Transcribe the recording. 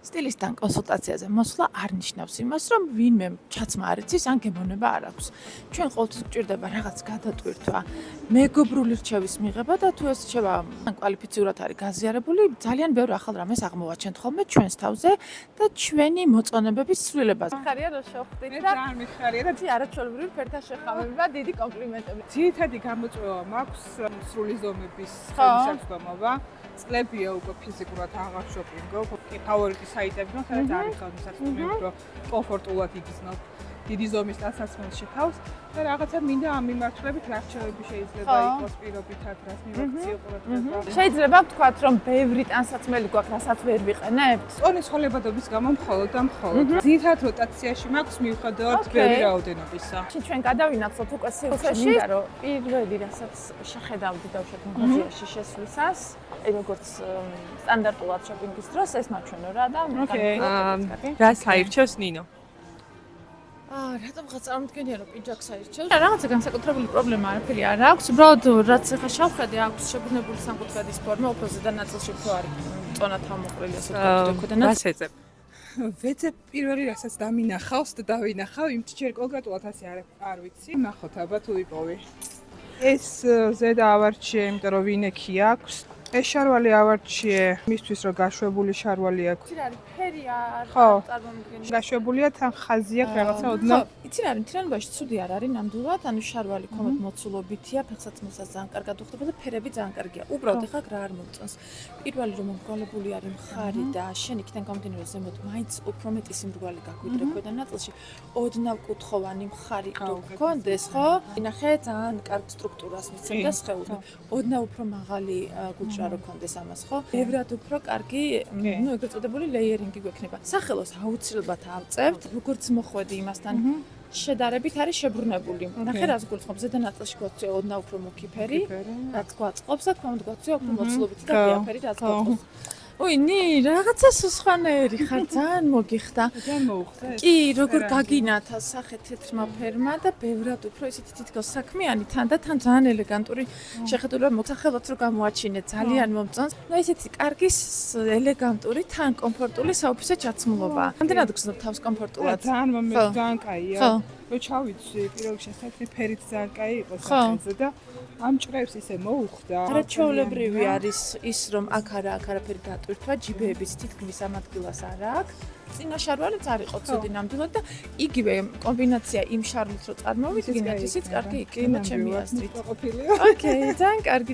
სტილისტთან კონსულტაციაზე მოსვლა არ ნიშნავს იმას, რომ ვინმე ჩაცმა არ იცის ან გემოვნება არ აქვს. ჩვენ ყოველთვის გვჭირდება რაღაც გადატვირთვა, მეგობრული რჩევის მიღება და თუ ეს რჩევა კვალიფიციურად არის გაზიარებული, ძალიან ბევრ ახალ რამეს აღმოვაჩენთ ხოლმე ჩვენს თავზე და ჩვენი მოწონებების ცვლილებაზე. ხარია რომ შევხვდით და ძალიან მიხარია და არაჩვეულებრივი ფერთა შეხამება, დიდი კომპლიმენტები. ძირითადი გამოწვევა მაქვს სრული ზომების ხელისაწვდომობა. წლებია უკვე ფიზიკურად აღარ შოპინგო, ფავორიტი საიტები რომ სადაც არის ხელმისაწვდომი, უფრო კომფორტულად იგრძნობ დიდი ზომის ტანსაცმელში თავს და რაღაცა მინდა ამ მიმართულებით რა რჩევები შეიძლება იყოს პირობითად, რას მივაქციო ყურადღება. შეიძლება ვთქვათ, რომ ბევრი ტანსაცმელი გვაქვს, რასაც ვერ ვიყენებთ. წონის ხოლებადობის გამო მხოლოდ და მხოლოდ. ძირითადად როტაციაში მაქვს მიუხედავად ბევრი რაოდენობისა. ჩვენ გადავინახოთ უკვე სიუჟეტში, მინდა რომ პირველი რასაც შეხედავდი დავშოთ მაღაზიაში შესვლისას, როგორც სტანდარტულად შოპინგის დროს ეს მაჩვენო რა და რას აირჩევს ნინო? რატომღაც წარმოგიდგენია რომ პიჯაკს აირჩევს? რაღაცა განსაკუთრებული პრობლემა არაფერი არ აქვს. უბრალოდ რაც ახლა შავხედი აქვს შებრუნებული სამკუთხედის ფორმა, უფრო ზედა ნაწილში უფრო არის წონა თავმოყრილი ასე ვთქვათ. რას ეძებ? ვეძებ პირველი რასაც დამინახავს და დავინახავ, იმით ჯერ კონკრეტულად ასე არ ვიცი. ნახოთ აბა თუ ვიპოვი. ეს ზედა ავარჩიე, იმიტომ რომ ვინექი აქვს. ეს შარვალი ავარჩიე მისთვის რომ გაშვებული შარვალი აქვს. იცი რა არის ფერი არ წარმომიდგენია. გაშვებულია თან ხაზი აქვს რაღაცა ოდნავ. იცი რა არის მთლიანობაში ცუდი არ არის ნამდვილად, ანუ შარვალი ქომად მოცულობითია, ფეხსაცმელსაც ძალიან კარგად უხდება და ფერები ძალიან კარგია. უბრალოდ ეხლა რა არ მომწონს. პირველი რომ მომრგვალებული არის მხარი და შენ იქიდან გამომდინარე ზემოთ მაინც უფრო მეტი სიმრგვალი გაგვიდრე ქვედა ნაწილში. ოდნავ კუთხოვანი მხარი რო გქონდეს, ხო? ინახე ძალიან კარგ სტრუქტურას მიცემდა სხეულზე. ოდნავ უფრო მაღალი გუჭრა რო გქონდეს ამას, ხო? ბევრად უფრო კარგი, ну, ეგრეთ წოდებული ლეიერინგი გვექნება. სახელოს აუცილებლად ავწევთ, როგორც მოხვედი იმასთან შედარებით არის შებრუნებული. ნახე რას გულწრფობ, ზედა ნაწილში გვაქვს ოდნავ უფრო მუქი ფერი, რაც გვაწყობს და ქვემოთ გვაქვს უფრო მოცულობითი და ღია ფერი, რაც გვაწყობს. ой, ნი, რაღაცა სხვანაირი ხარ, ძალიან მოგიხდა. ძალიან მოუხდა. კი, როგორ გაგინათა სახე თეთრმა ფერმა და ბევრად უფრო ისეთი თითქოს საქმიანი თან და თან ძალიან ელეგანტური შეხედულება მოგსახელოთ რომ გამოაჩინე, ძალიან მომწონს. ნუ ესეთი კარგი ელეგანტური, თან კომფორტული საოფისე ჩაცმულობა. ამდენად გრძნობ თავს კომფორტულად. ძალიან კაია. რო ჩავიცი, პირველ რიგში თეთრი ფერით ძალიან კაი იყო სახელზე და ამ ჭრებს ისე მოუხდა. არაჩვეულებრივი არის ის, რომ აქ არაფერი დატვირთვა, ჯიბეების თითქმის ამ ადგილას არ აქვს. წინა შარვალიც არ იყო ცუდი ნამდვილად და იგივე კომბინაცია იმ შარვლით რო წარმოვიდგინეთ, ისიც კარგი იქნება ჩემი აზრით. ყოფილია. ოკეი, ძალიან კარგი.